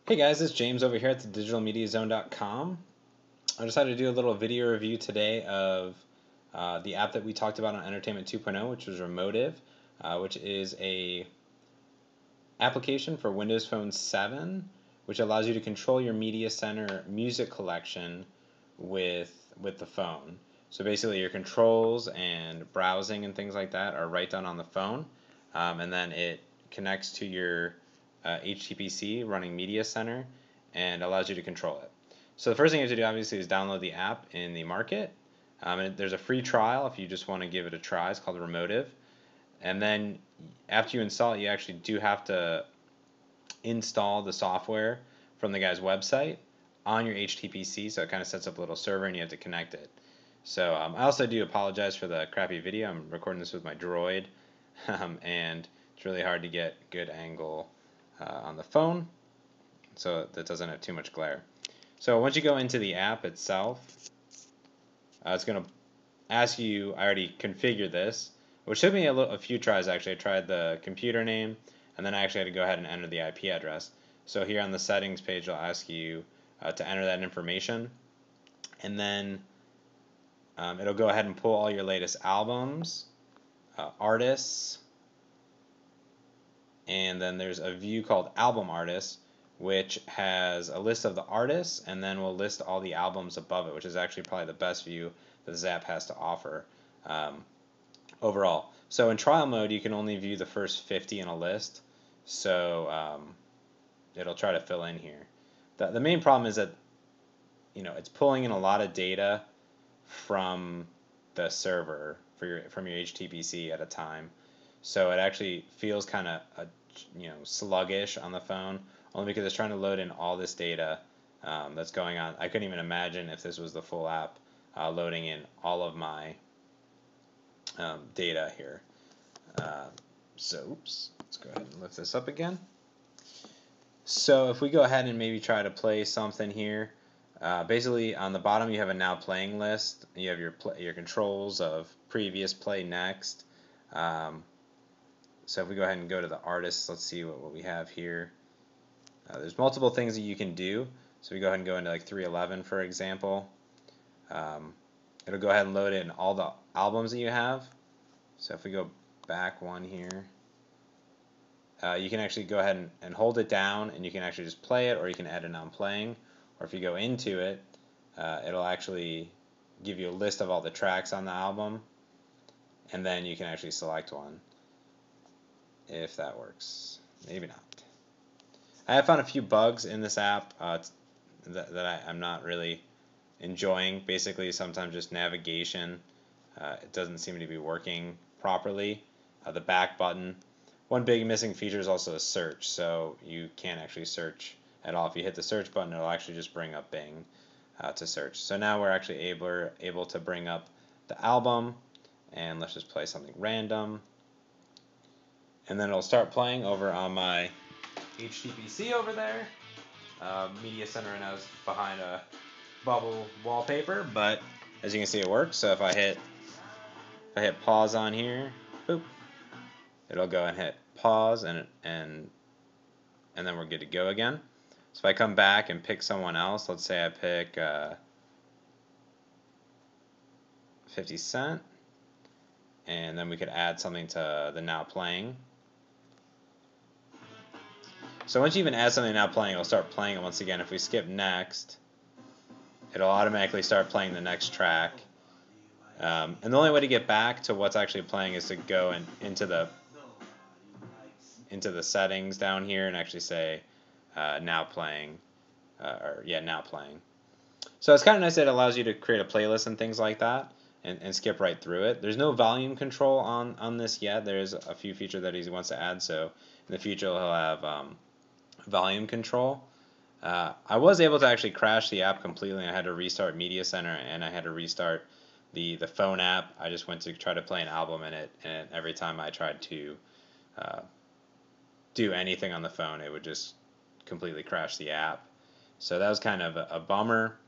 Hey guys, it's James over here at thedigitalmediazone.com. I decided to do a little video review today of the app that we talked about on Entertainment 2.0, which was Remotive, which is a application for Windows Phone 7, which allows you to control your Media Center music collection with the phone. So basically, your controls and browsing and things like that are right done on the phone, and then it connects to your HTPC running Media Center and allows you to control it. So the first thing you have to do, obviously, is download the app in the market. And there's a free trial if you just want to give it a try. It's called Remotive. And then after you install it, you actually do have to install the software from the guy's website on your HTPC. So it kind of sets up a little server and you have to connect it. So I also do apologize for the crappy video. I'm recording this with my Droid, and it's really hard to get good angle on the phone, so that doesn't have too much glare. So once you go into the app itself, it's going to ask you, I already configured this, which took me a few tries actually. I tried the computer name, and then I actually had to go ahead and enter the IP address. So here on the settings page, it'll ask you to enter that information, and then it'll go ahead and pull all your latest albums, artists, and then there's a view called Album Artists, which has a list of the artists, and then will list all the albums above it, which is actually probably the best view that this app has to offer overall. So in trial mode, you can only view the first 50 in a list, so it'll try to fill in here. The main problem is that it's pulling in a lot of data from the server from your HTPC at a time, so it actually feels kind of sluggish on the phone, only because it's trying to load in all this data that's going on. I couldn't even imagine if this was the full app loading in all of my data here. So oops, let's go ahead and lift this up again. So if we go ahead and maybe try to play something here, basically on the bottom you have a now playing list. You have your controls of previous, play, next. So if we go ahead and go to the artists, let's see what we have here. There's multiple things that you can do. So we go ahead and go into like 311, for example. It'll go ahead and load in all the albums that you have. So if we go back one here, you can actually go ahead and hold it down, and you can actually just play it, or you can edit on playing. Or if you go into it, it'll actually give you a list of all the tracks on the album, and then you can actually select one. If that works. Maybe not. I have found a few bugs in this app that I'm not really enjoying. Basically, sometimes just navigation. It doesn't seem to be working properly. The back button. One big missing feature is also a search, so you can't actually search at all. If you hit the search button, it'll actually just bring up Bing to search. So now we're actually able to bring up the album, and let's just play something random. And then it'll start playing over on my HTPC over there. Media Center right now is behind a bubble wallpaper, but as you can see, it works. So if I hit pause on here, boop, it'll go and hit pause, and then we're good to go again. So if I come back and pick someone else, let's say I pick 50 Cent, and then we could add something to the now playing. So once you even add something now playing, it'll start playing it once again. If we skip next, it'll automatically start playing the next track. And the only way to get back to what's actually playing is to go into the settings down here and actually say now playing, now playing. So it's kind of nice that it allows you to create a playlist and things like that, and skip right through it. There's no volume control on this yet. There's a few features that he wants to add, so in the future he'll have volume control. I was able to actually crash the app completely. I had to restart Media Center, and I had to restart the phone app. I just went to try to play an album in it, and every time I tried to do anything on the phone, it would just completely crash the app. So that was kind of a bummer.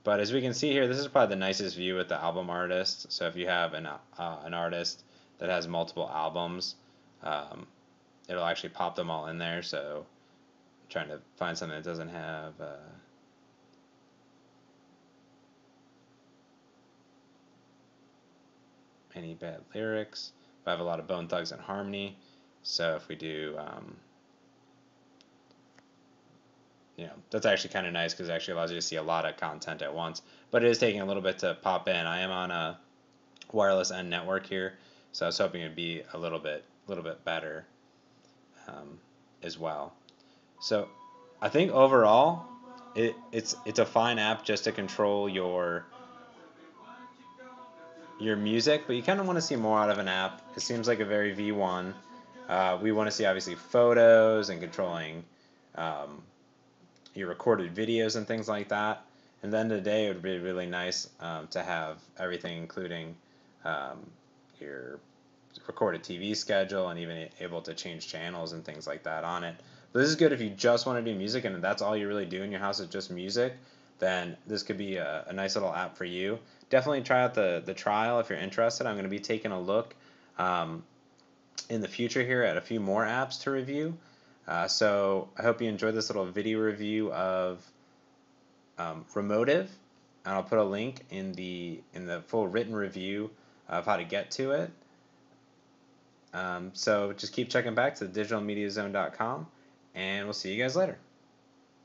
But as we can see here, this is probably the nicest view with the album artist. So if you have an artist that has multiple albums, it'll actually pop them all in there. So I'm trying to find something that doesn't have any bad lyrics. But I have a lot of Bone Thugs and Harmony. So if we do, that's actually kind of nice because it actually allows you to see a lot of content at once. But it is taking a little bit to pop in. I am on a wireless end network here, so I was hoping it'd be a little bit better um, as well. So I think overall, it's a fine app just to control your music, but you kind of want to see more out of an app. It seems like a very V1. We want to see obviously photos and controlling your recorded videos and things like that. And then today it would be really nice to have everything, including um, your recorded TV schedule and even able to change channels and things like that on it. But this is good if you just want to do music and that's all you really do in your house is just music. Then this could be a nice little app for you. Definitely try out the trial if you're interested. I'm going to be taking a look um, in the future here at a few more apps to review. So I hope you enjoyed this little video review of Remotive, and I'll put a link in the full written review of how to get to it. So just keep checking back to digitalmediazone.com, and we'll see you guys later.